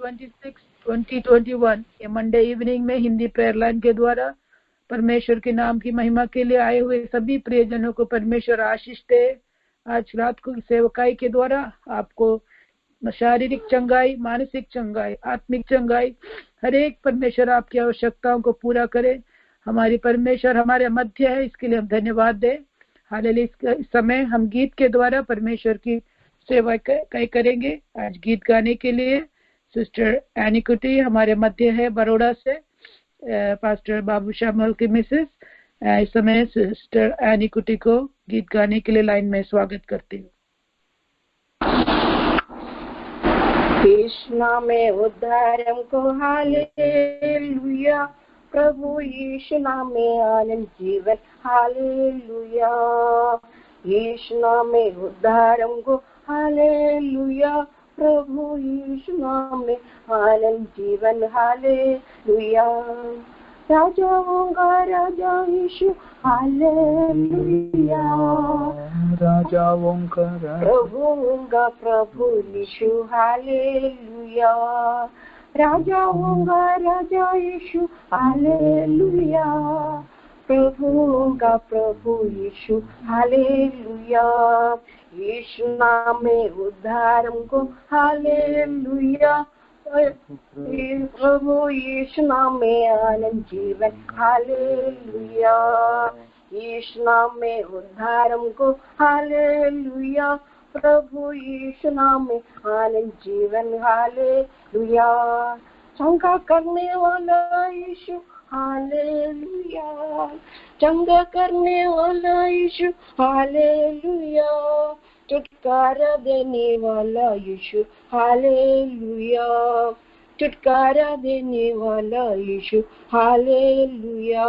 26, 2021 ये Monday evening में Hindi prayer line के द्वारा परमेश्वर के नाम की महिमा के लिए आए हुए सभी प्रियजनों को परमेश्वर आशीष दे। आज रात को सेवकाई के द्वारा आपको शारीरिक चंगाई, मानसिक चंगाई, आत्मिक चंगाई, हर एक परमेश्वर आपकी आवश्यकताओं को पूरा करे। हमारी परमेश्वर हमारे मध्य है, इसके लिए हम धन्यवाद दें। हालेलुया। इस समय हम गीत के द्वारा परमेश्वर की सेवा करेंगे। आज गीत गाने के लिए सिस्टर एनिकुटी हमारे मध्य है, बड़ौदा से, पास्टर बाबू शामल की मिसेस। इस समय सिस्टर एनिकुटी को गीत गाने के लिए लाइन में स्वागत करती हूँ। यीशु नाम में उद्धार हमको, हालेलुया। प्रभु यीशु नाम में आनंद जीवन, हालेलुया। यीशु नाम में उद्धार हमको, हालेलुया। प्रभु यीशु नाम में आनंद जीवन, हालेलुया। राजाओं का राजा यीशु, हालेलुया। राजाओं का प्रभुओं का प्रभु यीशु, हालेलुया। राजाओं का राजा यीशु, हालेलुया। प्रभुओं का प्रभु यीशु, हालेलुया। यीशु नाम में उद्धार हमको, हालेलुया। प्रभु यीशु नाम में आनंद जीवन, हालेलुया। यीशु नाम में उद्धार हमको, हालेलुया। प्रभु यीशु नाम में आनंद जीवन, हालेलुया। चंगा करने वाला यीशु, हालेलुया। चंगा करने वाला यीशु, हालेलुया। छुटकारा देने वाला यीशु, हालेलुया। छुटकारा देने वाला यीशु, हालेलुया।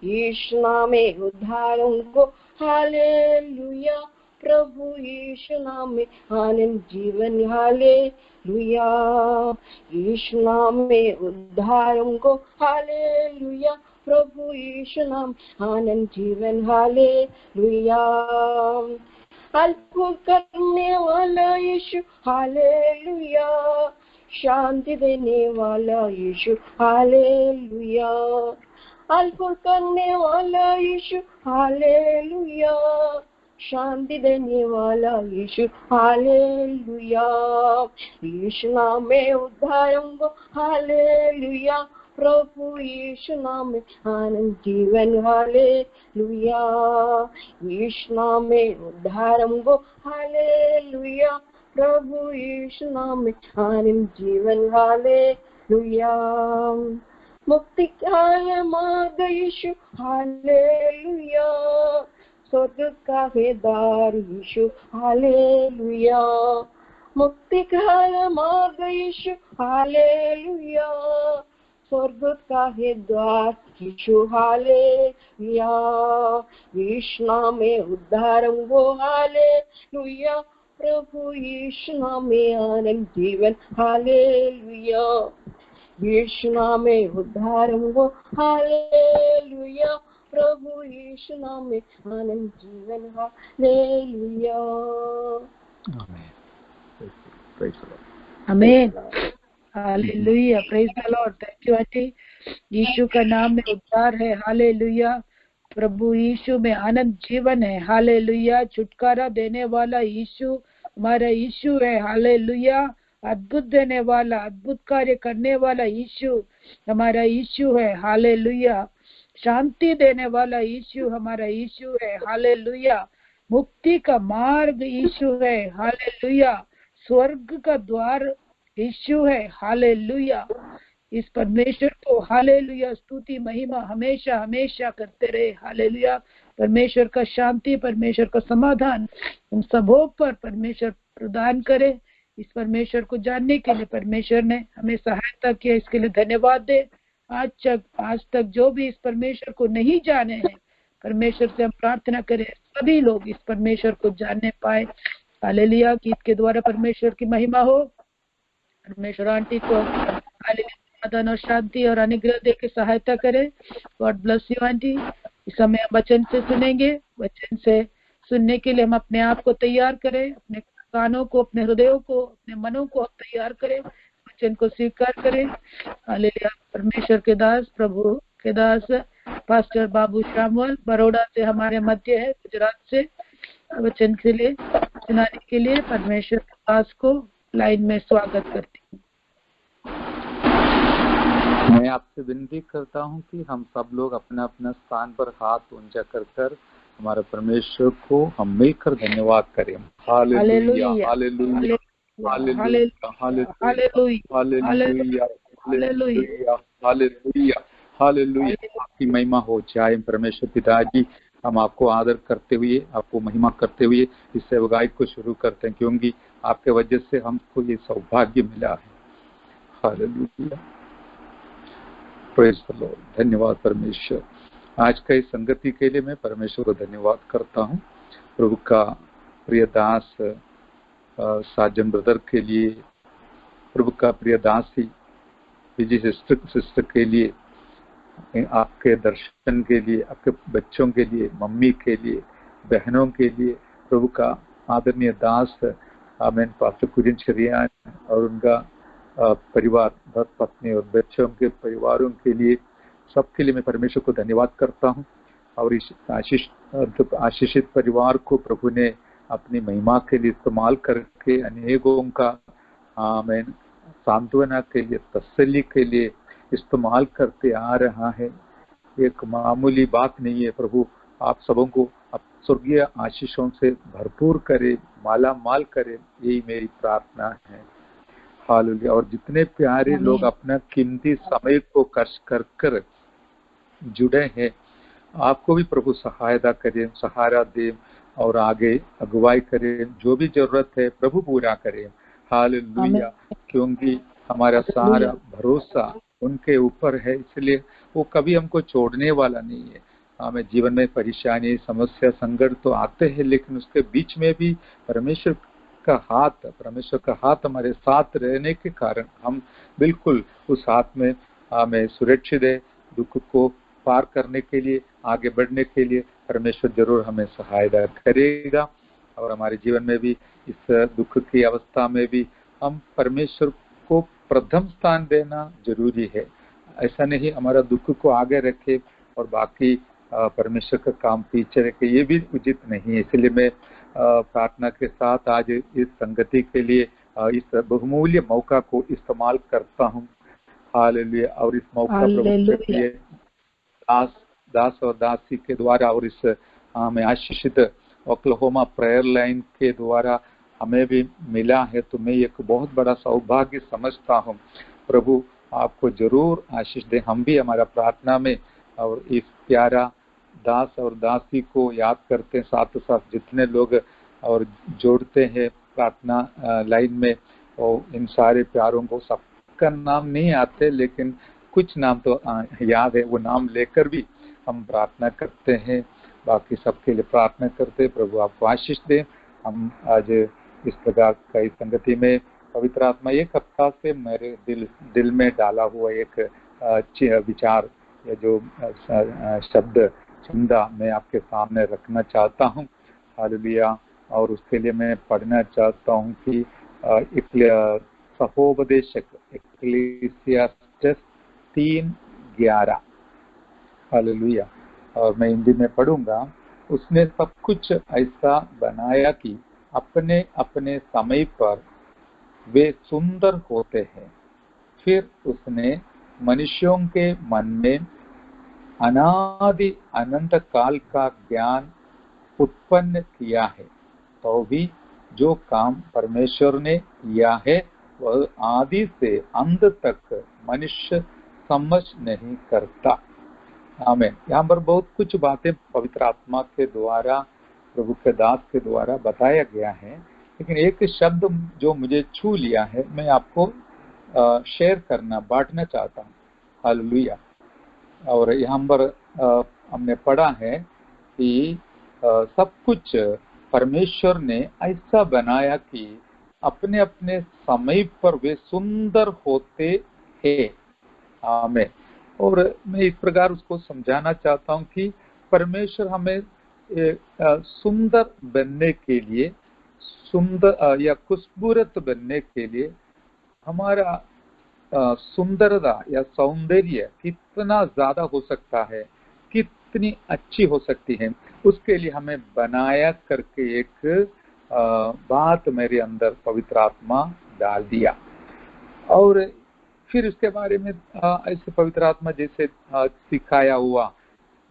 यीशु नाम में उद्धारों को, हालेलुया। प्रभु यीशु नाम में आनंद जीवन, हालेलुया। यीशु नाम में उद्धारों को, हालेलुया। प्रभु यीशु नाम आनंद जीवन, हालेलुया। अद्भुत करने वाला यीशु, हालेलुया। शांति देने वाला यीशु, हालेलुया। अद्भुत करने वाला यीशु, हालेलुया। शांति देने वाला यीशु, हालेलुया। यीशु नाम में उद्धार हमको, हालेलुया। प्रभु यीशु नाम में आनंद जीवन, हालेलुया। यीशु नाम में उद्धार हमको, हालेलुया। प्रभु यीशु नाम में आनंद जीवन, हालेलुया। मुक्ति का है मार्ग यीशु, हालेलुया। स्वर्ग का है द्वार यीशु, हालेलुया। मुक्ति का है मार्ग यीशु, हालेलुया। स्वर्ग का है द्वार यीशु, हालेलुया। यीशु नाम में उद्धार हमको, हालेलुया। प्रभु यीशु नाम में आनंद जीवन, हालेलुया। यीशु नाम में उद्धार हमको, हालेलुया। प्रभु यीशु नाम में आनंद जीवन, हालेलुया। आमीन। हालेलुया। Praise the lord. Thank you aunty. यीशु का नाम में उद्धार है, हालेलुया। प्रभु यीशु में आनंद जीवन है, हालेलुया। छुटकारा देने वाला यीशु हमारा यीशु है, हालेलुया। अद्भुत देने वाला, अद्भुत कार्य करने वाला यीशु हमारा यीशु है, हालेलुया। शांति देने वाला यीशु हमारा यीशु है, हालेलुया। मुक्ति का मार्ग यीशु है, हालेलुया। स्वर्ग का द्वार यीशु है, हालेलुया। इस परमेश्वर को हालेलुया स्तुति महिमा हमेशा हमेशा करते रहे, हालेलुया। परमेश्वर का शांति, परमेश्वर का समाधान हम सबों पर परमेश्वर प्रदान करे। इस परमेश्वर को जानने के लिए परमेश्वर ने हमें सहायता किया, इसके लिए धन्यवाद दे। आज तक जो भी इस परमेश्वर को नहीं जाने हैं, परमेश्वर से हम प्रार्थना करें सभी लोग इस परमेश्वर को जानने पाए, हालेलुया। गीत के द्वारा परमेश्वर की महिमा हो। परमेश्वर आंटी को समाधान और शांति और अनुग्रह दे के सहायता करे। God bless you aunty. इस समय हम वचन से सुनेंगे। वचन से सुनने के लिए हम अपने आप को तैयार करें, अपने कानों को, अपने हृदयों को, अपने मनों को तैयार करें। वचन को स्वीकार करें। हालेलुया। परमेश्वर के दास, प्रभु के दास पास्टर बाबू श्यामल बड़ौदा से हमारे मध्य है, गुजरात से वचन के लिए सुनाने के लिए परमेश्वर के दास को लाइन में स्वागत करती हूँ। मैं आपसे विनती करता हूं कि हम सब लोग अपना अपना स्थान पर हाथ ऊंचा कर हमारे परमेश्वर को हम मिलकर धन्यवाद करें। Hallelujah, hallelujah, hallelujah, hallelujah, hallelujah, hallelujah, hallelujah. आपकी महिमा हो जाए परमेश्वर पिताजी। हम आपको आदर करते हुए, आपको महिमा करते हुए इस सेवकाई को शुरू करते हैं, क्योंकि आपके वजह से हमको ये सौभाग्य मिला है। Hallelujah, praise the Lord. धन्यवाद परमेश्वर। आज का इस संगति के लिए मैं परमेश्वर को धन्यवाद करता हूँ। प्रभु का प्रिय दास साजन ब्रदर के लिए, प्रभु का प्रिय दासी विजय सिस्टर के लिए, आपके दर्शन के लिए, आपके बच्चों के लिए, मम्मी के लिए, बहनों के लिए, प्रभु का आदरणीय दास आमीन पास्टर कुरिन शरियान और उनका परिवार, पत्नी और बच्चों के परिवारों के लिए, सबके लिए मैं परमेश्वर को धन्यवाद करता हूँ। और इस आशीषित परिवार को प्रभु ने अपनी महिमा के लिए इस्तेमाल करके अनेकों का आमीन सांत्वना के लिए, तसल्ली के लिए इस्तेमाल करते आ रहा है। एक मामूली बात नहीं है। प्रभु आप सबों को स्वर्गीय आशीषों से भरपूर करे, माला माल करे, यही मेरी प्रार्थना है। हालेलुया। और जितने प्यारे लोग अपना कीमती समय को खर्च कर जुड़े हैं, आपको भी प्रभु सहायता करें, सहारा दे और आगे अगुवाई करें। जो भी जरूरत है प्रभु पूरा करें। हालेलुया। क्योंकि हमारा सारा भरोसा उनके ऊपर है, इसलिए वो कभी हमको छोड़ने वाला नहीं है। हमें जीवन में परेशानी, समस्या, संकट तो आते हैं, लेकिन उसके बीच में भी परमेश्वर का हाथ हमारे साथ रहने के कारण हम बिल्कुल उस हाथ में हमें सुरक्षित है। दुख को पार करने के लिए, आगे बढ़ने के लिए परमेश्वर जरूर हमें सहायता करेगा। और हमारे जीवन में भी इस दुख की अवस्था में भी हम परमेश्वर को प्रथम स्थान देना जरूरी है। ऐसा नहीं हमारा दुख को आगे रखे और बाकी परमेश्वर का काम पीछे रखे, ये भी उचित नहीं है। इसलिए मैं प्रार्थना के साथ आज इस संगति के लिए इस बहुमूल्य मौका को इस्तेमाल करता हूँ। हालेलुया। और इस मौका दास और दासी के द्वारा और इस हमें आशीषित ओक्लाहोमा प्रेयर लाइन के द्वारा हमें भी मिला है, तो मैं एक बहुत बड़ा सौभाग्य समझता हूँ। प्रभु आपको जरूर आशीष दे। हम भी हमारा प्रार्थना में और इस प्यारा दास और दासी को याद करते हैं, साथ साथ जितने लोग और जोड़ते हैं प्रार्थना लाइन में, और इन सारे प्यारों को सबका नाम नहीं आते, लेकिन कुछ नाम तो याद है। वो नाम लेकर भी हम प्रार्थना करते हैं। बाकी सबके लिए प्रार्थना करते हैं। प्रभु आपको आशीष दे। हम आज इस प्रकार का इस संगति में पवित्र आत्मा एक हफ्ता से मेरे दिल में डाला हुआ एक विचार या जो शब्द चंदा मैं आपके सामने रखना चाहता हूँ। हालेलुया। और उसके लिए मैं पढ़ना चाहता हूँ कि सहोपदेशक एक्लेसियास्टेस 3:11। हालेलुया। और मैं हिंदी में पढ़ूंगा। उसने सब कुछ ऐसा बनाया कि अपने अपने समय पर वे सुंदर होते हैं। फिर उसने मनुष्यों के मन में अनादि अनंत काल का ज्ञान उत्पन्न किया है, तो भी जो काम परमेश्वर ने किया है वह आदि से अंत तक मनुष्य समझ नहीं करता। आमीन। यहाँ पर बहुत कुछ बातें पवित्र आत्मा के द्वारा, प्रभु के दास के द्वारा बताया गया है, लेकिन एक शब्द जो मुझे छू लिया है, मैं आपको शेयर करना, बांटना चाहता हूँ। हालेलुया। और यहाँ पर हमने पढ़ा है कि सब कुछ परमेश्वर ने ऐसा बनाया कि अपने अपने समय पर वे सुंदर होते हैं। आमीन। और मैं इस प्रकार उसको समझाना चाहता हूँ कि परमेश्वर हमें सुंदर बनने के लिए, सुंदर या खूबसूरत बनने के लिए हमारा सुंदरता या सौंदर्य कितना ज्यादा हो सकता है, कितनी अच्छी हो सकती है, उसके लिए हमें बनाया करके एक बात मेरे अंदर पवित्र आत्मा डाल दिया। और फिर उसके बारे में ऐसे पवित्र आत्मा जैसे सिखाया हुआ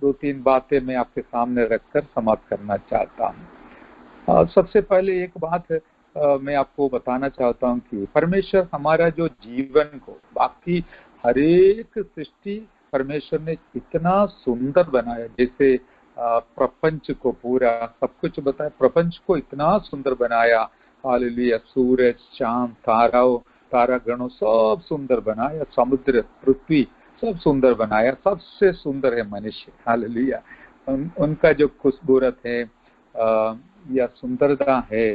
2-3 बातें मैं आपके सामने रखकर समाप्त करना चाहता हूँ। सबसे पहले एक बात मैं आपको बताना चाहता हूँ कि परमेश्वर हमारा जो जीवन को, बाकी हर एक सृष्टि परमेश्वर ने इतना सुंदर बनाया, जैसे प्रपंच को पूरा सब कुछ बताया, प्रपंच को इतना सुंदर बनाया। हालेलुया, सूरज, चांद, तारागणों सब सुंदर बनाया, समुद्र, पृथ्वी सब सुंदर बनाया, सबसे सुंदर है मनुष्य। हालेलुया, उनका जो खूबसूरत है या सुंदरता है,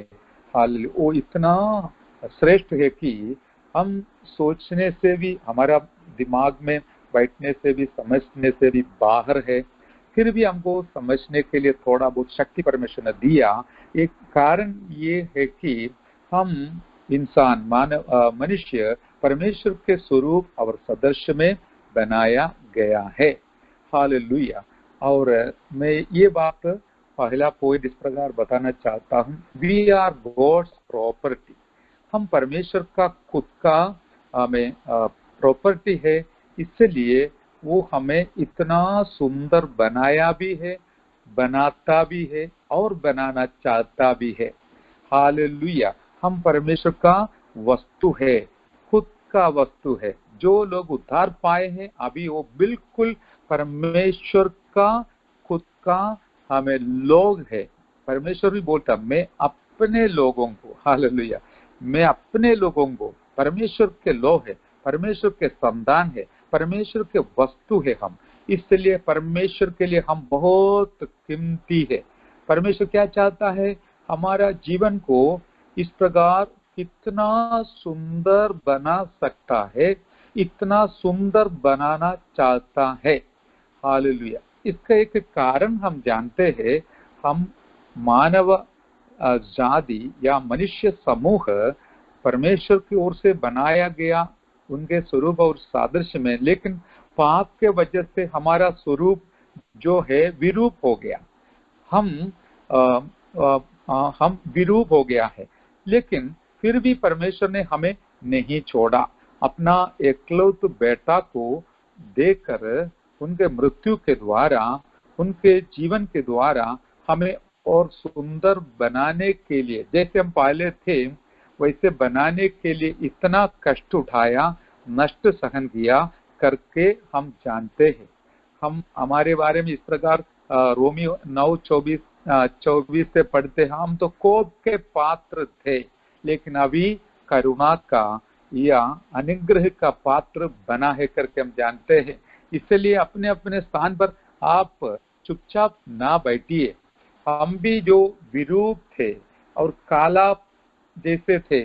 हालेलुया, वो इतना श्रेष्ठ है कि हम सोचने से भी, हमारा दिमाग में बैठने से भी, समझने से भी बाहर है। फिर भी हमको समझने के लिए थोड़ा बहुत शक्ति परमेश्वर ने दिया। एक कारण ये है कि हम इंसान, मानव, मनुष्य परमेश्वर के स्वरूप और सदृश में बनाया गया है। हालेलुया। और मैं ये बात पहला पॉइंट इस प्रकार बताना चाहता हूँ, वी आर गॉड्स प्रॉपर्टी। हम परमेश्वर का खुद का हमें प्रॉपर्टी है, इसलिए वो हमें इतना सुंदर बनाया भी है, बनाता भी है और बनाना चाहता भी है। हालेलुया, हम परमेश्वर का वस्तु है, खुद का वस्तु है। जो लोग उद्धार पाए हैं अभी, वो बिल्कुल परमेश्वर का खुद का हमें लोग है। परमेश्वर भी बोलता, मैं अपने लोगों को, हालेलुया, मैं अपने लोगों को, परमेश्वर के लोग है, परमेश्वर के संतान है, परमेश्वर के वस्तु है हम। इसलिए परमेश्वर के लिए हम बहुत कीमती है। परमेश्वर क्या चाहता है, हमारा जीवन को इस प्रकार कितना सुंदर बना सकता है, इतना सुंदर बनाना चाहता है। हालेलुया। इसका एक कारण हम जानते हैं, हम मानव जाति या मनुष्य समूह परमेश्वर की ओर से बनाया गया, उनके स्वरूप और सादृश्य में, लेकिन पाप के वजह से हमारा स्वरूप जो है विरूप हो गया। हम विरूप हो गया है, लेकिन फिर भी परमेश्वर ने हमें नहीं छोड़ा। अपना एकलौते बेटा को देकर उनके मृत्यु के द्वारा, उनके जीवन के द्वारा हमें और सुंदर बनाने के लिए, जैसे हम पहले थे वैसे बनाने के लिए इतना कष्ट उठाया, नष्ट सहन किया करके हम जानते हैं। हम हमारे बारे में इस प्रकार रोमी 9:24 से पढ़ते हैं, हम तो कोप के पात्र थे, लेकिन अभी करुणा का या अनुग्रह का पात्र बना है करके हम जानते हैं। इसलिए अपने अपने स्थान पर आप चुपचाप ना बैठिए। हम भी जो विरूप थे और काला जैसे थे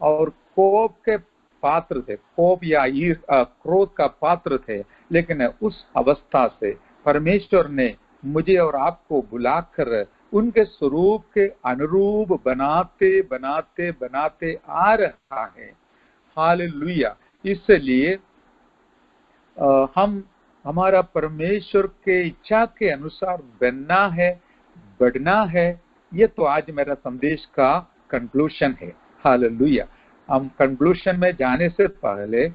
और कोप के पात्र थे, कोप या क्रोध का पात्र थे, लेकिन उस अवस्था से परमेश्वर ने मुझे और आपको बुलाकर उनके स्वरूप के अनुरूप बनाते बनाते बनाते आ रहा है। हालेलुया। इसलिए हम हमारा परमेश्वर के इच्छा के अनुसार बनना है, बढ़ना है। ये तो आज मेरा संदेश का कंक्लूशन है। हालेलुया। हम कंक्लूशन में जाने से पहले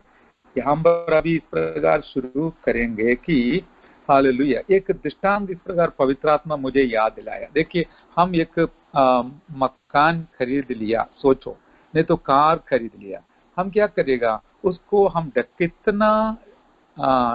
हम अभी इस प्रकार शुरू करेंगे कि हालेलुया, एक दृष्टांत इस प्रकार पवित्र आत्मा मुझे याद दिलाया। देखिए, हम एक मकान खरीद लिया, सोचो, नहीं तो कार खरीद लिया, हम क्या करेगा, उसको हम कितना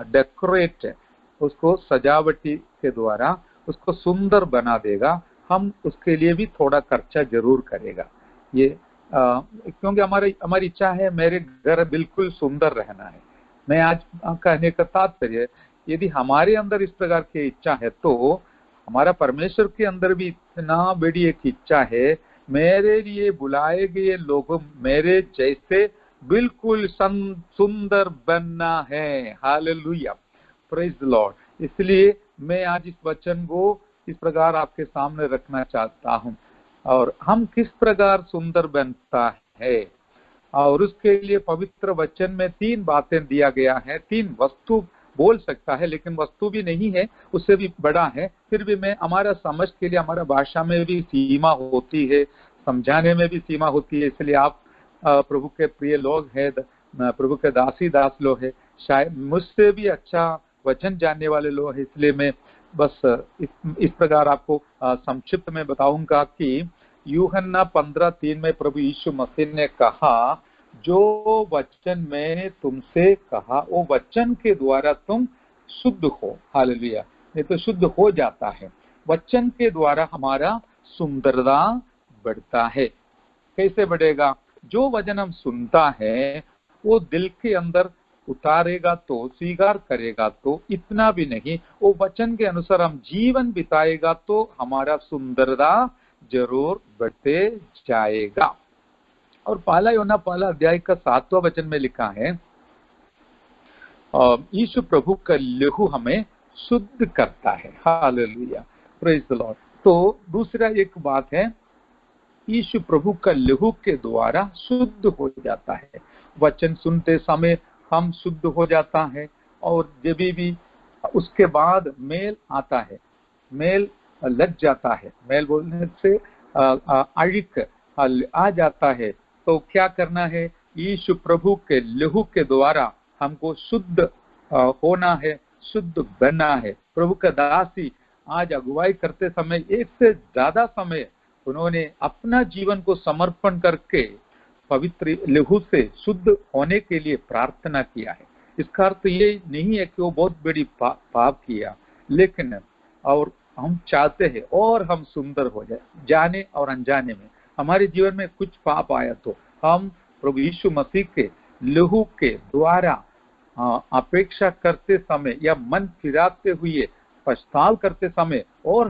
डेकोरेट, उसको सजावटी के द्वारा उसको सुंदर बना देगा। हम उसके लिए भी थोड़ा खर्चा जरूर करेगा। ये क्योंकि हमारी इच्छा है मेरे घर बिल्कुल सुंदर रहना है। मैं आज कहने का तात्पर्य, यदि हमारे अंदर इस प्रकार की इच्छा है तो हमारा परमेश्वर के अंदर भी इतना बड़ी एक इच्छा है, मेरे लिए बुलाए गए लोग मेरे जैसे बिल्कुल सुंदर बनना है। Hallelujah, praise the Lord. इसलिए मैं आज इस वचन को इस प्रकार आपके सामने रखना चाहता हूं। और हम किस प्रकार सुंदर बनता है, और उसके लिए पवित्र वचन में 3 बातें दिया गया है। 3 वस्तु बोल सकता है, लेकिन वस्तु भी नहीं है, उससे भी बड़ा है। फिर भी मैं हमारा समझ के लिए, हमारा भाषा में भी सीमा होती है, समझाने में भी सीमा होती है। इसलिए आप प्रभु के प्रिय लोग हैं, प्रभु के दासी दास लोग हैं, शायद मुझसे भी अच्छा वचन जानने वाले लोग हैं। इसलिए मैं बस इस प्रकार आपको संक्षिप्त में बताऊंगा कि यूहन्ना 15:3 में प्रभु यीशु मसीह ने कहा, जो वचन मैंने तुमसे कहा वो वचन के द्वारा तुम शुद्ध हो। हालेलुया। नहीं तो शुद्ध हो जाता है। वचन के द्वारा हमारा सुंदरता बढ़ता है। कैसे बढ़ेगा? जो वचन हम सुनता है वो दिल के अंदर उतारेगा तो, स्वीकार करेगा तो, इतना भी नहीं, वो वचन के अनुसार हम जीवन बिताएगा तो हमारा सुंदरता जरूर बढ़ते जाएगा। और पहला यूहन्ना पहला अध्याय का 7वां वचन में लिखा है, यीशु प्रभु का लहू हमें शुद्ध करता है। Hallelujah, praise the Lord. तो दूसरा एक बात है, यीशु प्रभु का लहू के द्वारा शुद्ध हो जाता है। वचन सुनते समय हम शुद्ध हो जाता है, और जब भी उसके बाद मेल आता है, मेल लग जाता है, मेल बोलने से अड़िक आ जाता है, तो क्या करना है? यीशु प्रभु के लहू के द्वारा हमको शुद्ध होना है, शुद्ध बनना है। प्रभु का दासी आज अगुवाई करते समय एक से ज्यादा समय उन्होंने अपना जीवन को समर्पण करके पवित्र लहू से शुद्ध होने के लिए प्रार्थना किया है। इसका अर्थ ये नहीं है कि वो बहुत बड़ी पाप किया, लेकिन और हम चाहते हैं और हम सुंदर हो जाए। जाने और अनजाने में हमारे जीवन में कुछ पाप आया तो हम प्रभु यीशु मसीह के लहू के द्वारा अपेक्षा करते समय या मन फिराते हुए पछताव करते समय और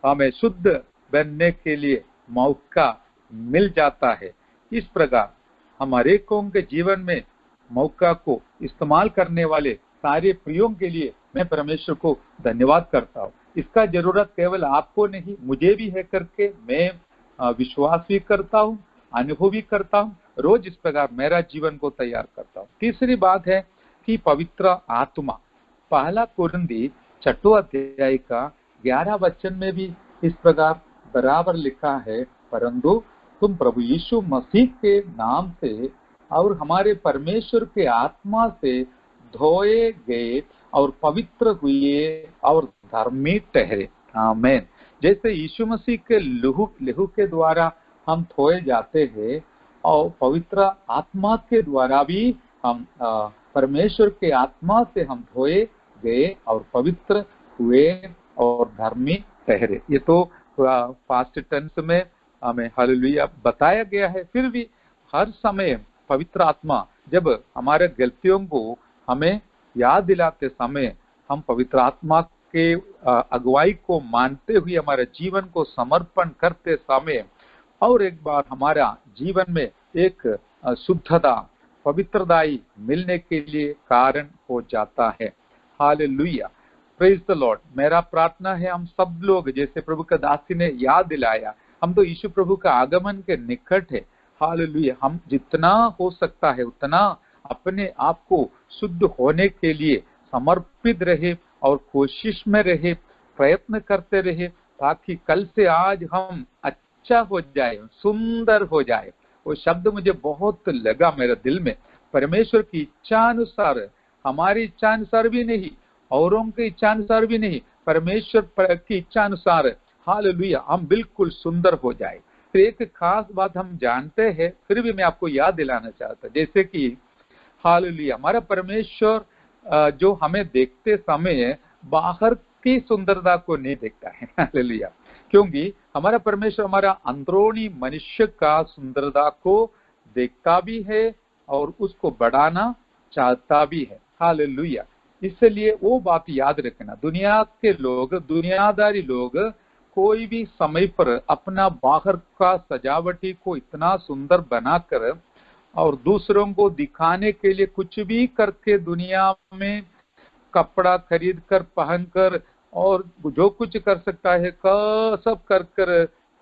हमें शुद्ध बनने के लिए मौका मिल जाता है। इस प्रकार हमारे कौम के जीवन में मौका को इस्तेमाल करने वाले सारे प्रियों के लिए मैं परमेश्वर को धन्यवाद करता हूँ। इसका जरूरत केवल आपको नहीं, मुझे भी है करके मैं विश्वास भी करता हूँ, अनुभव भी करता हूँ। रोज इस प्रकार मेरा जीवन को तैयार करता हूँ। तीसरी बात है कि पवित्र आत्मा, पहला कुरिन्थी 6वां अध्याय का 11 वचन में भी इस प्रकार बराबर लिखा है, परंतु तुम प्रभु यीशु मसीह के नाम से और हमारे परमेश्वर के आत्मा से धोए गए और पवित्र हुए और धर्मी ठहरे। आमीन। जैसे यीशु मसीह के लहू के द्वारा हम धोए जाते हैं, और पवित्र आत्मा के द्वारा भी हम परमेश्वर के आत्मा से हम धोए गए और पवित्र हुए और धर्मी ठहरे। ये तो पास्ट टेंस में हमें हालेलुया बताया गया है। फिर भी हर समय पवित्र आत्मा जब हमारे गलतियों को हमें याद दिलाते समय हम पवित्र आत्मा के अगुवाई को मानते हुए हमारे जीवन को समर्पण करते समय और एक बार हमारा जीवन में एक शुद्धता, पवित्रताई मिलने के लिए कारण हो जाता है। Hallelujah, praise the Lord. मेरा प्रार्थना है हम सब लोग, जैसे प्रभु का दासी ने याद दिलाया, हम तो यीशु प्रभु का आगमन के निकट है। हालेलुया, हम जितना हो सकता है उतना अपने आप को शुद्ध होने के लिए समर्पित रहे और कोशिश में रहे, प्रयत्न करते रहे, ताकि कल से आज हम अच्छा हो जाए, सुंदर हो जाए। वो शब्द मुझे बहुत लगा मेरे दिल में। परमेश्वर की इच्छा अनुसार, हमारी इच्छा अनुसार भी नहीं, औरों की इच्छा अनुसार भी नहीं, परमेश्वर की इच्छा अनुसार हालेलुया हम बिल्कुल सुंदर हो जाए। फिर एक खास बात हम जानते हैं, फिर भी मैं आपको याद दिलाना चाहता, जैसे कि हालेलुया हमारा परमेश्वर जो हमें देखते समय बाहर की सुंदरता को नहीं देखता है। हालेलुया, क्योंकि हमारा परमेश्वर हमारा अंदरूनी मनुष्य का सुंदरता को देखता भी है और उसको बढ़ाना चाहता भी है। हालेलुया, इसलिए वो बात याद रखना, दुनिया के लोग, दुनियादारी लोग कोई भी समय पर अपना बाहर का सजावटी को इतना सुंदर बनाकर और दूसरों को दिखाने के लिए कुछ भी करके दुनिया में कपड़ा खरीद कर पहनकर और जो कुछ कर सकता है सब कर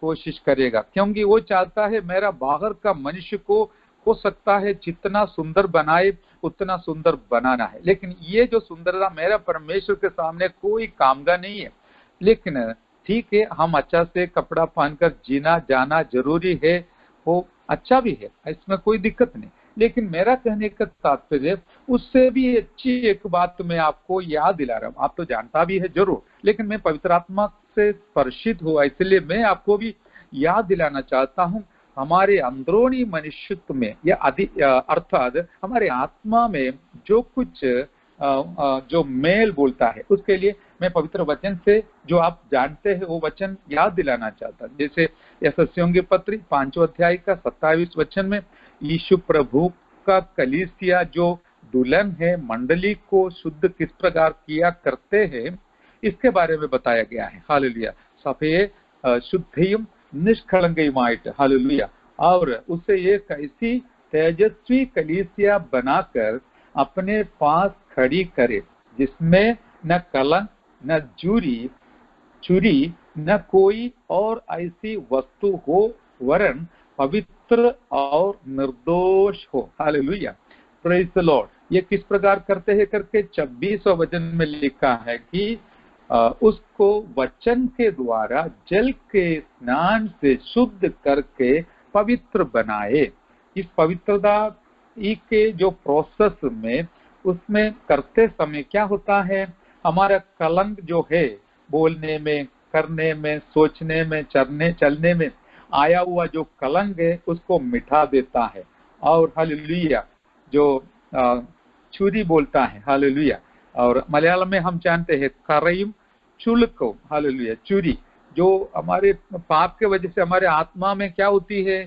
कोशिश करेगा, क्योंकि वो चाहता है मेरा बाहर का मनुष्य को हो सकता है जितना सुंदर बनाए उतना सुंदर बनाना है, लेकिन ये जो सुंदरता मेरा परमेश्वर के सामने कोई काम का नहीं है। लेकिन ठीक है, हम अच्छा से कपड़ा पहनकर जीना जाना जरूरी है, वो अच्छा भी है, इसमें कोई दिक्कत नहीं। लेकिन मेरा कहने का तात्पर्य उससे भी अच्छी एक बात मैं आपको याद दिला रहा हूँ, आप तो जानता भी है जरूर, लेकिन मैं पवित्र आत्मा से स्पर्शित हुआ इसलिए मैं आपको भी याद दिलाना चाहता हूँ। हमारे अंदरूनी मनुष्यत्व में या अर्थात हमारे आत्मा में जो कुछ जो मेल बोलता है, उसके लिए मैं पवित्र वचन से जो आप जानते हैं वो वचन याद दिलाना चाहता हूं। जैसे एफेसियों के पत्री 5 अध्याय का 27 वचन में यीशु प्रभु का कलीसिया जो दुल्हन है मंडली को शुद्ध किस प्रकार किया करते हैं इसके बारे में बताया गया है। हालेलुया। सफेद शुद्धिயும் निष्कलंकयुमाയിട്ട്, हालेलुया। और उसे एक ऐसी तेजस्वी कलीसिया बनाकर अपने पास खड़ी करे जिसमें न कलंक न चुरी न कोई और ऐसी वस्तु हो, वरन पवित्र और निर्दोष हो। Hallelujah, praise the Lord. ये किस प्रकार करते हैं करके 26 वचन में लिखा है कि उसको वचन के द्वारा जल के स्नान से शुद्ध करके पवित्र बनाए। इस पवित्रता के जो प्रोसेस में उसमें करते समय क्या होता है, हमारा कलंक जो है बोलने में, करने में, सोचने में, चलने में आया हुआ जो कलंक है उसको मिटा देता है। और हालेलुया जो चुरी बोलता है, हालेलुया। और मलयालम में हम जानते हैं करयुम चुलको, हालेलुया, चुरी जो हमारे पाप के वजह से हमारे आत्मा में क्या होती है,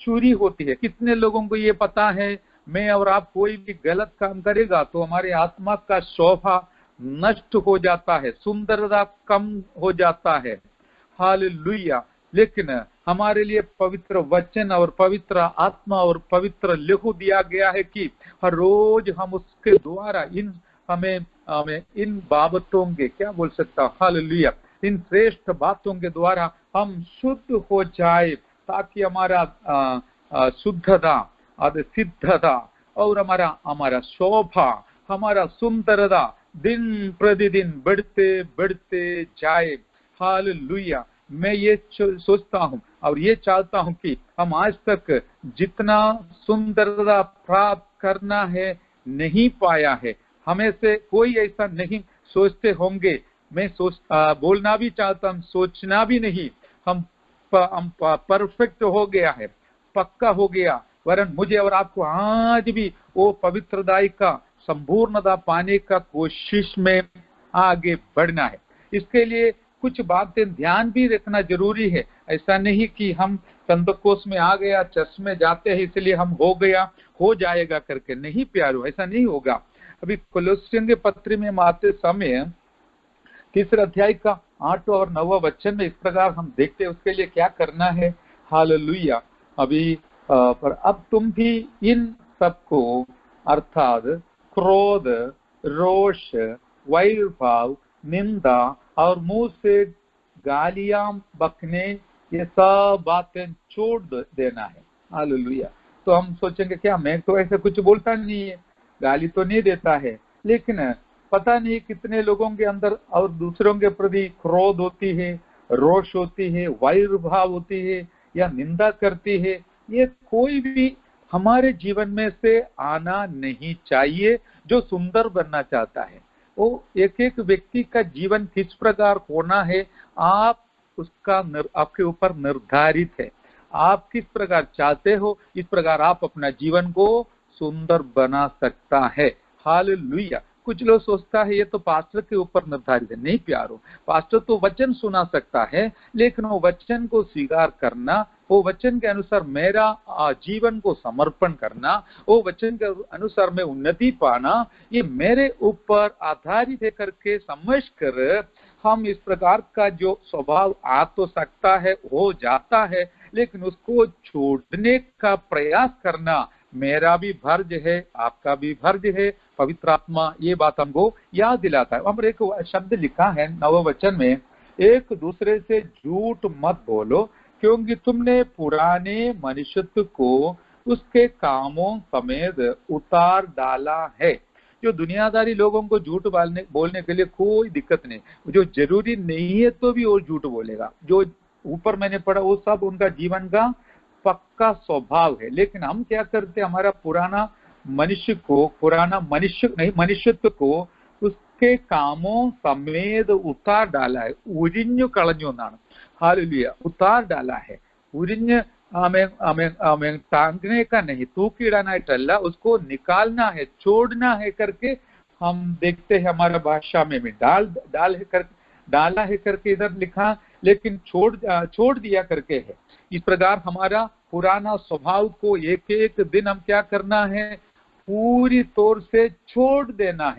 चुरी होती है। कितने लोगों को ये पता है, मैं और आप कोई भी गलत काम करेगा तो हमारे आत्मा का शोभा नष्ट हो जाता है, सुंदरता कम हो जाता है, हालेलुया। लेकिन हमारे लिए पवित्र वचन और पवित्र आत्मा और पवित्र लहू दिया गया है कि हर रोज हम उसके द्वारा हमें इन बाबतों के क्या बोल सकता, हालेलुया, इन श्रेष्ठ बातों के द्वारा हम शुद्ध हो जाए ताकि हमारा शुद्धता और सिद्धता और हमारा शोभा, हमारा सुंदरता दिन प्रतिदिन बढ़ते बढ़ते जाए। हालेलुया। मैं ये सोचता हूँ और ये चाहता हूँ कि हम आज तक जितना सुंदरता प्राप्त करना है नहीं पाया है। हमें से कोई ऐसा नहीं सोचते होंगे, मैं बोलना भी चाहता हूँ, सोचना भी नहीं, हम परफेक्ट हो गया है, पक्का हो गया, वरन मुझे और आपको आज भी वो पवित्रदाई का संपूर्णता पाने का कोशिश में आगे बढ़ना है। इसके लिए कुछ बातें ध्यान भी रखना जरूरी है। ऐसा नहीं कि हम पेंतकोस्त में आ गया, चर्च में जाते हैं इसलिए हम हो जाएगा करके, नहीं प्यारो, ऐसा नहीं होगा। अभी कोलोसियों के पत्र में आते समय 3 अध्याय का 8 और 9 वचन में इस प्रकार हम देखते हैं उसके लिए क्या करना है। हालेलुया। अभी पर अब तुम भी इन सबको अर्थात क्रोध, रोष, वैरभाव, निंदा और मुंह से गालियां बकने, ये सब बातें छोड़ देना है। हालेलुया। तो हम सोचेंगे क्या, मैं तो ऐसे कुछ बोलता नहीं है, गाली तो नहीं देता है, लेकिन पता नहीं कितने लोगों के अंदर और दूसरों के प्रति क्रोध होती है, रोष होती है, वैरभाव होती है या निंदा करती है। ये कोई भी हमारे जीवन में से आना नहीं चाहिए जो सुंदर बनना चाहता है। वो एक एक व्यक्ति का जीवन किस प्रकार होना है आपके ऊपर निर्धारित है। आप किस प्रकार चाहते हो, इस प्रकार आप अपना जीवन को सुंदर बना सकता है। हालेलुया। कुछ लोग सोचता है ये तो पास्टर के ऊपर निर्धारित है। नहीं प्यारो, पास्टर तो वचन सुना सकता है, लेकिन वो वचन को स्वीकार करना, वो वचन के अनुसार मेरा जीवन को समर्पण करना, वो वचन के अनुसार मैं उन्नति पाना, ये मेरे ऊपर आधारित है करके समझ कर हम इस प्रकार का जो स्वभाव आ तो सकता है, हो जाता है, लेकिन उसको छोड़ने का प्रयास करना मेरा भी फर्ज है, आपका भी फर्ज है। पवित्र आत्मा ये बात हमको याद दिलाता है। हम एक शब्द लिखा है 9 वचन में, एक दूसरे से झूठ मत बोलो क्योंकि तुमने पुराने मनुष्यत्व को उसके कामों समेत उतार डाला है। जो दुनियादारी लोगों को झूठ बोलने के लिए कोई दिक्कत नहीं, जो जरूरी नहीं है तो भी वो झूठ बोलेगा। जो ऊपर मैंने पढ़ा वो सब उनका जीवन का पक्का स्वभाव है। लेकिन हम क्या करते, हमारा पुराना मनुष्यत्व को उसके कामों समेत उतार डाला है। उरिഞ്ഞു കളഞ്ഞു എന്നാണ്। हालेलुया, उतार डाला है। उरिഞ്ഞ് हमें टांगने का नहीं, तूकीड़ानाइटल्ला, उसको निकालना है, छोड़ना है करके हम देखते हैं हमारा भाषा में भी डाला है करके इधर लिखा, लेकिन छोड़ दिया करके है। इस प्रकार हमारा पुराना स्वभाव को एक एक दिन हम क्या करना है, पूरी तौर से छोड़ देना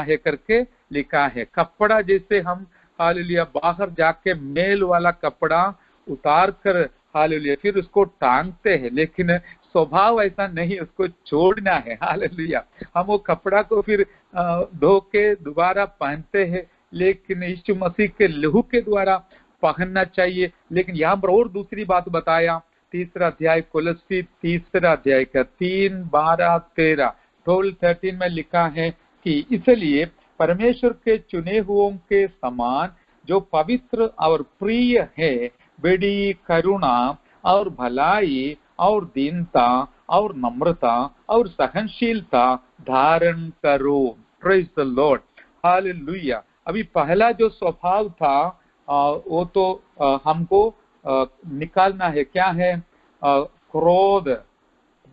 है करके लिखा है। कपड़ा जैसे हम हालेलुया बाहर जाके मेल वाला कपड़ा उतार कर हालेलुया फिर उसको टांगते हैं, लेकिन स्वभाव ऐसा नहीं, उसको छोड़ना है। हालेलुया, हम वो कपड़ा को फिर धो के दोबारा पहनते हैं, लेकिन यीशु मसीह के लहू के द्वारा पहनना चाहिए। लेकिन यहाँ पर और दूसरी बात बताया, तीसरा अध्याय कोलोसी तीसरा अध्याय का 3, 12, 13 12-13 में लिखा है कि इसलिए परमेश्वर के चुने हुओं के समान जो पवित्र और प्रिय है, बड़ी करुणा और भलाई और दीनता और नम्रता और सहनशीलता धारण करो। Praise the Lord, hallelujah. अभी पहला जो स्वभाव था वो तो हमको निकालना है। क्या है? क्रोध,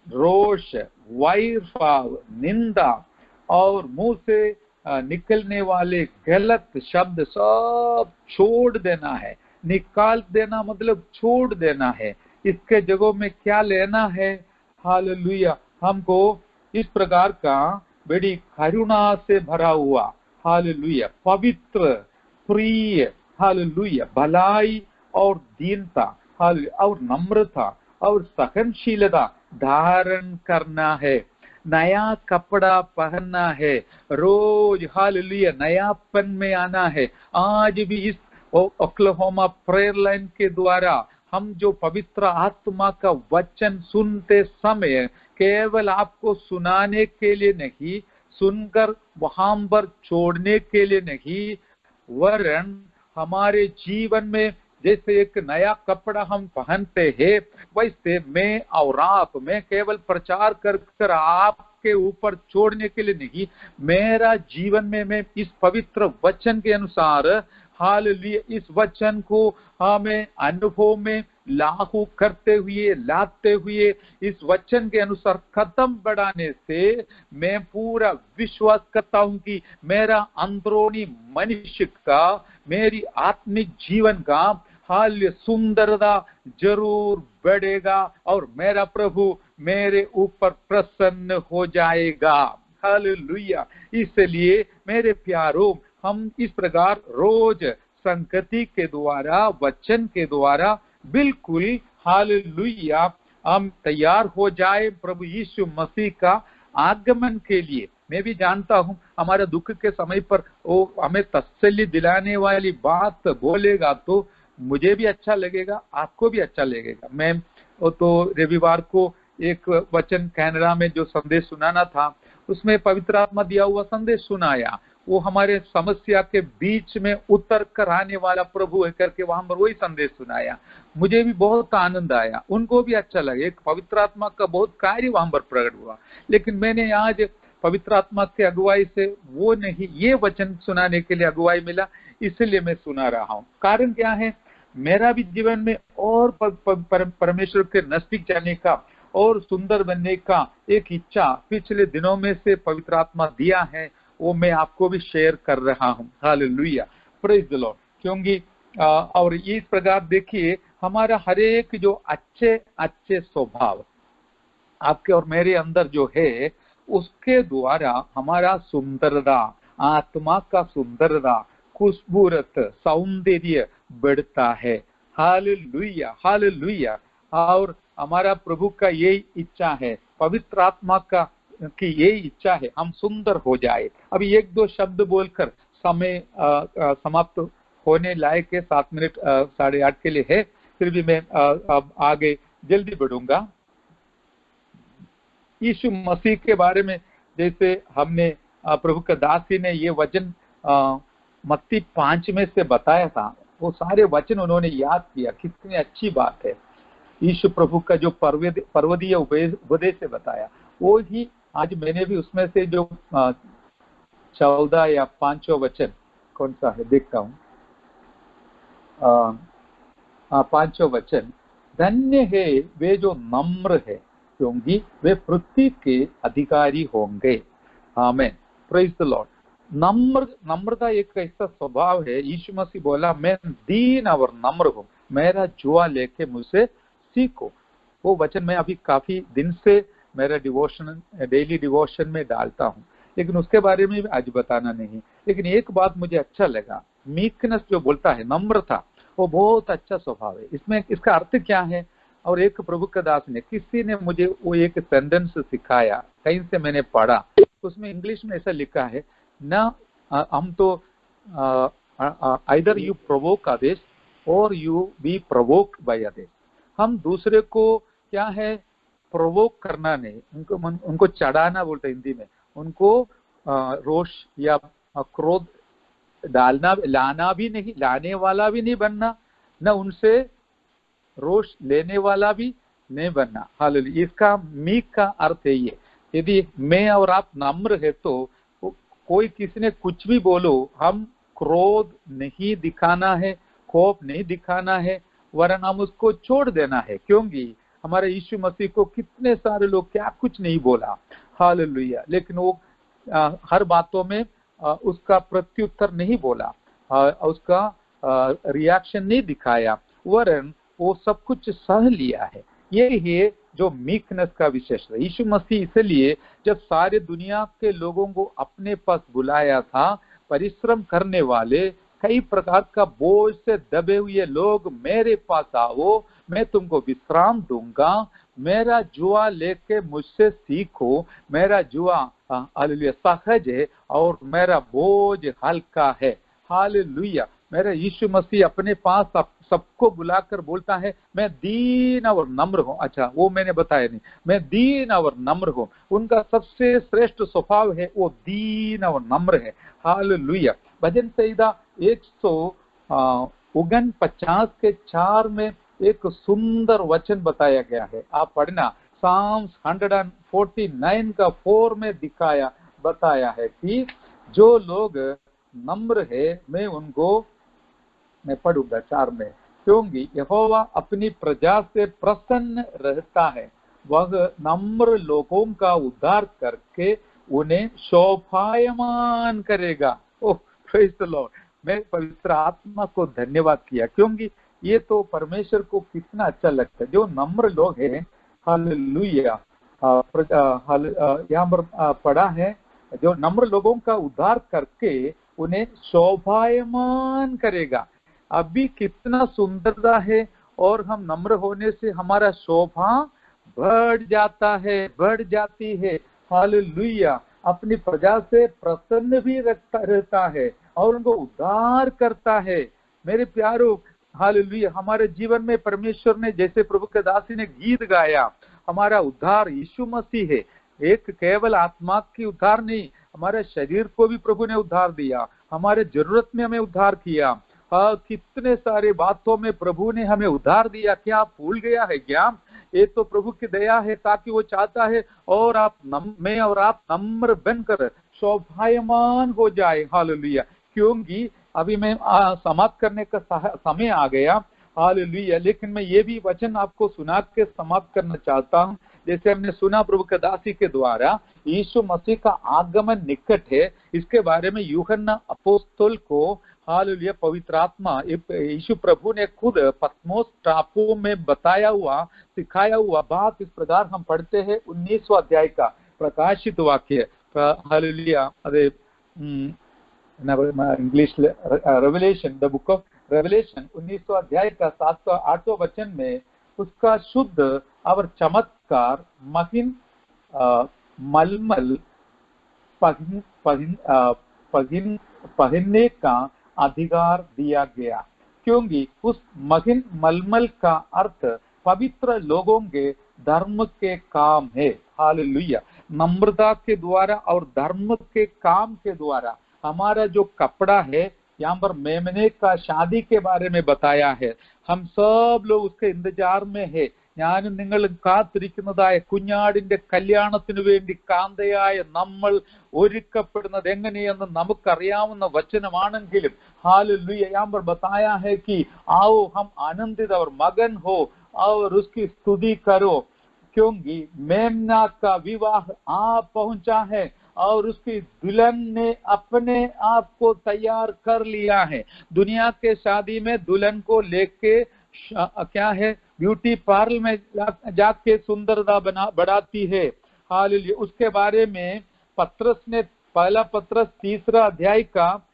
रोष, वैरभाव, निंदा और मुंह से निकलने वाले गलत शब्द सब छोड़ देना है। निकाल देना मतलब छोड़ देना है। इसके जगह में क्या लेना है? हालेलुया, हमको इस प्रकार का बड़ी करुणा से भरा हुआ, हालेलुया, पवित्र, प्रिय, हालेलुया, भलाई और दीनता, हालेलुया, और नम्रता और सहनशीलता धारण करना है। नया कपड़ा पहनना है रोज, हालेलुया, नयापन में आना है। आज भी इस ओक्लाहोमा प्रेयर लाइन के द्वारा हम जो पवित्र आत्मा का वचन सुनते समय केवल आपको सुनाने के लिए नहीं, सुनकर वहां पर छोड़ने के लिए नहीं, वरन हमारे जीवन में जैसे एक नया कपड़ा हम पहनते हैं, वैसे मैं और आप, मैं केवल प्रचार कर आपके ऊपर छोड़ने के लिए नहीं, मेरा जीवन में मैं इस पवित्र वचन के अनुसार, हालेलुया, इस वचन को हमें अनुभव में लागू लाते हुए इस वचन के अनुसार कदम बढ़ाने से मैं पूरा विश्वास करता हूं कि मेरा अंदरूनी मनुष्य का, मेरी आत्मिक जीवन का हाल सुंदरता जरूर बढ़ेगा और मेरा प्रभु मेरे ऊपर प्रसन्न हो जाएगा। हालेलुया। इसलिए मेरे प्यारों, हम इस प्रकार रोज संगति के द्वारा, वचन के द्वारा बिल्कुल हालेलुया हम तैयार हो जाए प्रभु यीशु मसीह का आगमन के लिए। मैं भी जानता हूं हमारे दुख के समय पर वो हमें तसल्ली दिलाने वाली बात बोलेगा तो मुझे भी अच्छा लगेगा, आपको भी अच्छा लगेगा। मैं तो रविवार को एक वचन कैनरा में जो संदेश सुनाना था, उसमें पवित्र आत्मा दिया हुआ संदेश सुनाया। वो हमारे समस्या के बीच में उतर कर आने वाला प्रभु है करके वहां पर वही संदेश सुनाया। मुझे भी बहुत आनंद आया, उनको भी अच्छा लगे। एक पवित्र आत्मा का बहुत कार्य वहां पर प्रकट हुआ। लेकिन मैंने आज पवित्र आत्मा के अगुवाई से वो नहीं, ये वचन सुनाने के लिए अगुवाई मिला, इसलिए मैं सुना रहा हूँ। कारण क्या है? मेरा भी जीवन में और परमेश्वर के नजदीक जाने का और सुंदर बनने का एक इच्छा पिछले दिनों में से पवित्र आत्मा दिया है, वो मैं आपको भी शेयर कर रहा हूँ। Hallelujah, praise the Lord. क्योंकि और इस प्रकार देखिए, हमारा हर एक जो अच्छे स्वभाव आपके और मेरे अंदर जो है, उसके द्वारा हमारा सुंदरता, आत्मा का सुंदरता, खूबसूरत सौंदर्य बढ़ता है। Hallelujah, hallelujah. और हमारा प्रभु का यही इच्छा है, पवित्र आत्मा का की यही इच्छा है, हम सुंदर हो जाए। अभी 1-2 शब्द बोलकर समय समाप्त होने लायक है, 7 मिनट 8:30 के लिए है, फिर भी मैं अब आगे जल्दी बढ़ूंगा। यीशु मसीह के बारे में जैसे हमने प्रभु का दासी ने ये वचन मत्ती 5 में से बताया था, वो सारे वचन उन्होंने याद किया। कितनी अच्छी बात है। यीशु प्रभु का जो पर्वदीय उपदेश से बताया, वो ही आज मैंने भी उसमें से जो 14 या 5 वचन, कौन सा है देखता हूँ, 5 वचन, धन्य है वे जो नम्र है, क्योंकि वे पृथ्वी के अधिकारी होंगे। आमीन, प्रेज द लॉर्ड। नम्रता एक ऐसा स्वभाव है। यीशु मसीह बोला, मैं दीन और नम्र हूँ, मेरा जुआ लेके मुझसे सीखो। वो वचन मैं अभी काफी दिन से मेरा डिवोशन, डेली डिवोशन में डालता हूँ, लेकिन उसके बारे में आज बताना नहीं। लेकिन एक बात मुझे अच्छा लगा, मीकनेस जो बोलता है, नम्रता, वो बहुत अच्छा स्वभाव है। इसमें इसका अर्थ क्या है? और एक प्रभु का दास ने, किसी ने मुझे वो एक सेंटेंस सिखाया, कहीं से मैंने पढ़ा, उसमें इंग्लिश में ऐसा लिखा है ना, हम तो आइदर यू प्रोवोक अदर्स और you be provoke by others. हम दूसरे को क्या है, प्रोवोक करना नहीं, उनको चढ़ाना बोलते हिंदी में, उनको रोष या क्रोध डालना, लाना भी नहीं, लाने वाला भी नहीं बनना, न उनसे रोष लेने वाला भी नहीं बनना। हालेलुया। इसका मीक का अर्थ है ये, यदि मैं और आप नम्र है तो कोई किसी ने कुछ भी बोलो, हम क्रोध नहीं दिखाना है, कोप नहीं दिखाना है, वरन हम उसको छोड़ देना है। क्योंकि हमारे यीशु मसीह को कितने सारे लोग क्या कुछ नहीं बोला, हालेलुया, लेकिन वो हर बातों में उसका प्रत्युत्तर नहीं बोला, उसका रिएक्शन नहीं दिखाया, वरन वो सब कुछ सह लिया है। यही है जो मीकनेस का विशेष है। यीशु मसीह इसलिए जब सारे दुनिया के लोगों को अपने पास बुलाया था, परिश्रम करने वाले, कई प्रकार का बोझ से दबे हुए लोग, मेरे पास आओ, मैं तुमको विश्राम दूंगा, मेरा जुआ लेके मुझसे सीखो, मेरा जुआ हालेलुया सहज है और मेरा बोझ हल्का है। हालेलुया। मेरा यीशु मसीह अपने पास सबको बुलाकर बोलता है, मैं दीन और नम्र हूँ। अच्छा, वो मैंने बताया नहीं, मैं दीन और नम्र हूँ। उनका सबसे श्रेष्ठ स्वभाव है, वो दीन और नम्र है। हालेलुया। भजन संहिता 149 के 4 में एक सुंदर वचन बताया गया है, आप पढ़ना। Psalms 149 का 4 में बताया है कि जो लोग नम्र है, मैं पढ़ूंगा 4 में, क्योंकि यहोवा अपनी प्रजा से प्रसन्न रहता है, वह नम्र लोगों का उद्धार करके उन्हें शोभायमान करेगा। ओह प्रेज द लॉर्ड। मैं पवित्र आत्मा को धन्यवाद किया, क्योंकि ये तो परमेश्वर को कितना अच्छा लगता है। जो नम्र लोग हैं, हालेलुया, यहाँ पर पढ़ा है, जो नम्र लोगों का उद्धार करके उन्हें शोभायमान करेगा। अभी कितना सुंदरता है, और हम नम्र होने से हमारा शोभा बढ़ जाता है, बढ़ जाती है। हालेलुया। अपनी प्रजा से प्रसन्न भी रहता है और उनको उद्धार करता है। मेरे प्यारों, हालेलुया, हमारे जीवन में परमेश्वर ने, जैसे प्रभु के दासी ने गीत गाया, हमारा उद्धार यीशु मसीह है। एक केवल आत्मा की उद्धार नहीं, हमारे शरीर को भी प्रभु ने उद्धार दिया, हमारे जरूरत में हमें उद्धार किया। कितने सारे बातों में प्रभु ने हमें उद्धार दिया। क्या आप भूल गया है क्या? ये तो प्रभु की दया है, ताकि वो चाहता है और मैं और आप नम्र बनकर शोभायमान हो जाए। हालेलुया। क्योंकि अभी मैं समाप्त करने का समय आ गया। हालेलुया। लेकिन मैं ये भी वचन आपको सुना के समाप्त करना चाहता हूँ। जैसे हमने सुना प्रभु के दासी के द्वारा, यीशु मसीह का आगमन निकट है, इसके बारे में यूहन्ना अपोस्तल को, हालेलुया, पवित्र आत्मा, यीशु प्रभु ने खुद पत्मोस टापू में बताया हुआ, सिखाया हुआ बात इस प्रकार हम पढ़ते हैं 19वां अध्याय का प्रकाशित वाक्य। हालेलुया। अरे English, Revelation, the book of Revelation 19वां अध्याय का 7-8वां वचन में उसका शुद्ध और चमत्कार महीन मलमल पहनने का अधिकार दिया गया। क्योंकि उस महीन मलमल का अर्थ पवित्र लोगों के धर्म के काम है। हालेलुया। नम्रता के द्वारा और धर्म के काम के द्वारा हमारा जो कपड़ा है, यहाँ पर मेमने का शादी के बारे में बताया है। हम सब लोग उसके इंतजार में है। ഞാനും നിങ്ങളും കാത്തിരിക്കുന്നതായ കുഞ്ഞാടിന്റെ കല്യാണത്തിനു വേണ്ടി കാന്തയായ നമ്മൾ ഒരുക്കപ്പെടുന്നത് എങ്ങനെയെന്ന് നമുക്കറിയാവുന്ന വചനമാണെങ്കിലും हालेलुया, यहाँ पर बताया है कि आओ हम आनंदित और मगन हो और उसकी स्तुति करो, क्योंकि मेमना का विवाह आ पहुंचा है और उसकी दुल्हन ने अपने आप को तैयार कर लिया है। दुनिया के शादी में दुल्हन को लेके क्या है, ब्यूटी पार्लर में जाके सुंदरता बढ़ाती है। हालेलुया। उसके बारे में पत्रस ने पहला पत्रस 3 अध्याय का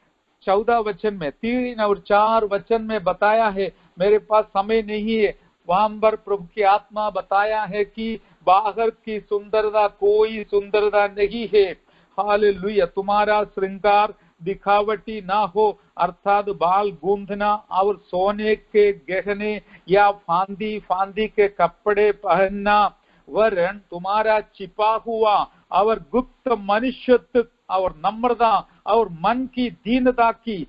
14 वचन में 3 और 4 वचन में बताया है। मेरे पास समय नहीं है, वहां पर प्रभु की आत्मा बताया है कि बाहर की सुंदरता कोई सुंदरता नहीं है। हालेलुया। तुम्हारा श्रृंगार दिखावटी ना हो, अर्थात बाल गूंथना और सोने के गहने या फांदी के कपड़े पहनना, वरन तुम्हारा छिपा हुआ और गुप्त मनुष्यत्व और नम्रता और मन की दीनता की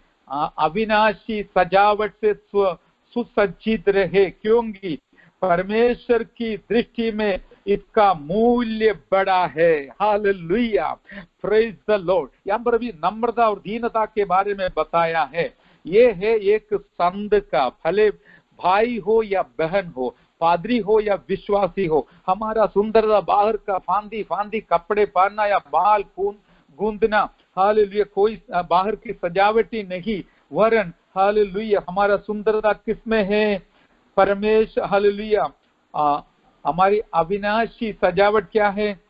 अविनाशी सजावट से सुसज्जित रहे, क्योंकि परमेश्वर की दृष्टि में इसका मूल्य बड़ा है। Hallelujah, praise the Lord. यहाँ पर भी नम्रता और दीनता के बारे में बताया है। ये है एक संत का, भले भाई हो या बहन हो, पादरी हो या विश्वासी हो, हमारा सुंदरता बाहर का फांदी कपड़े पहनना या बाल गूंदना, हालेलुया, कोई बाहर की सजावटी नहीं, वरन हालेलुया हमारा सुंदरता किसमें है? परमेश्वर। हालेलुया। हमारी अविनाशी सजावट क्या है?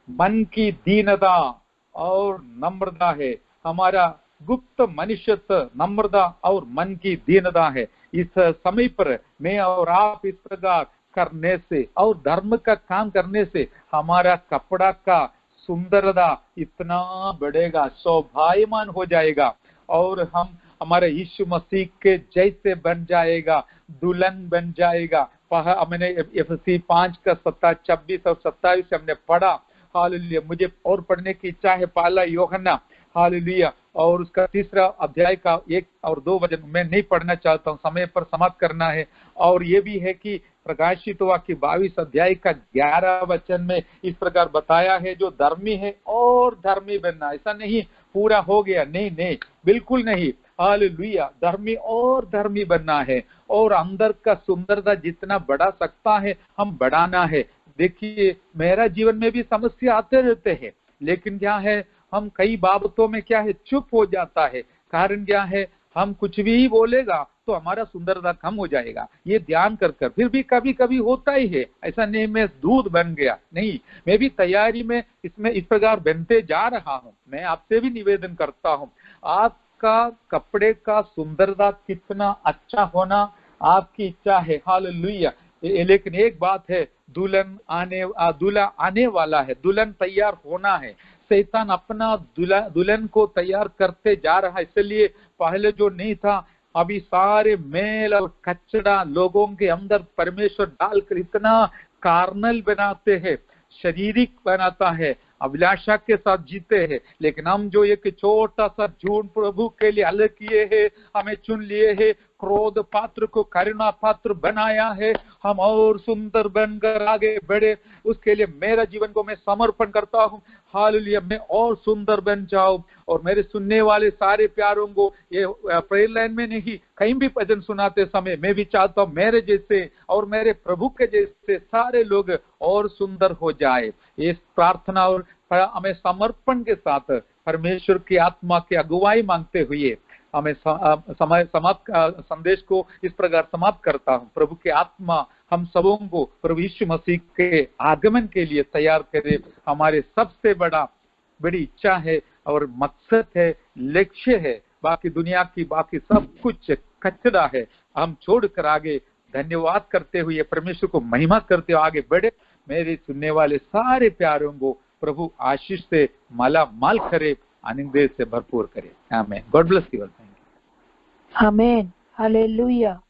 मन की दीनता और नम्रता है। हमारा गुप्त मनुष्यत्व, नम्रता और मन की दीनता है। इस समय पर मैं और आप इस प्रकार करने से और धर्म का काम करने से हमारा कपड़ा का सुंदरता इतना बढ़ेगा, शोभायमान हो जाएगा और हम हमारे यीशु मसीह के जैसे बन जाएगा, दुल्हन बन जाएगा। हमने एफएससी 5 का 26 और 27 हमने पढ़ा। हालेलुया। मुझे और पढ़ने की इच्छा है पहला यूहन्ना, हालेलुया, और उसका 3 अध्याय का 1 और 2 वचन मैं नहीं पढ़ना चाहता हूँ, समय पर समाप्त करना है। और ये भी है कि प्रकाशित वाक्य 22 अध्याय का 11 वचन में इस प्रकार बताया है, जो धर्मी है और धर्मी बनना। ऐसा नहीं पूरा हो गया, नहीं, बिल्कुल नहीं। हालेलुया, धर्मी और धर्मी बनना है और अंदर का सुंदरता जितना बढ़ा सकता है हम बढ़ाना है। देखिए, मेरा जीवन में भी समस्या आते रहते हैं, लेकिन क्या है, हम कई बाबतों में क्या है, चुप हो जाता है। कारण क्या है, हम कुछ भी बोलेगा तो हमारा सुंदरता कम हो जाएगा, ये ध्यान कर फिर भी कभी कभी होता ही है। ऐसा नहीं मैं दूध बन गया, नहीं, मैं भी तैयारी में इसमें इस प्रकार बनते जा रहा हूँ। मैं आपसे भी निवेदन करता हूँ, आपका कपड़े का सुंदरता कितना अच्छा होना आपकी इच्छा है। हालेलुया। लेकिन एक बात है, दूल्हा आने वाला है, दुल्हन तैयार होना है। शैतान अपना दुल्हन को तैयार करते जा रहा है। इसलिए पहले जो नहीं था, अभी सारे मेल और कचरा लोगों के अंदर परमेश्वर डालकर इतना कार्नल बनाते हैं, शारीरिक बनाता है, अभिलाषा के साथ जीते हैं। लेकिन हम जो एक छोटा सा झूठ प्रभु के लिए अलग किए हैं, हमें चुन लिए हैं, क्रोध पात्र को करुणा पात्र बनाया है, हम और सुंदर बनकर आगे बढ़े, उसके लिए मेरा जीवन को मैं समर्पण करता हूँ। हालेलुया, मैं और सुंदर बन जाऊं। और मेरे सुनने वाले सारे प्यारों को, ये प्रेयर लाइन में नहीं, कहीं भी भजन सुनाते समय मैं भी चाहता हूँ मेरे जैसे और मेरे प्रभु के जैसे सारे लोग और सुंदर हो जाए। इस प्रार्थना और हमें समर्पण के साथ परमेश्वर की आत्मा की अगुवाई मांगते हुए हमें संदेश को इस प्रकार समाप्त करता हूँ। प्रभु की आत्मा हम सबों को प्रभु यीशु मसीह के आगमन के लिए तैयार करे। हमारे सबसे बड़ी इच्छा है और मकसद है, लक्ष्य है। बाकी दुनिया की बाकी सब कुछ कचरा है, हम छोड़कर आगे धन्यवाद करते हुए परमेश्वर को महिमा करते हुए आगे बढ़े। मेरे सुनने वाले सारे प्यारों को प्रभु आशीष से माला माल करे, आनंद से भरपूर करे। आमीन। God bless you. आमीन। हालेलुया।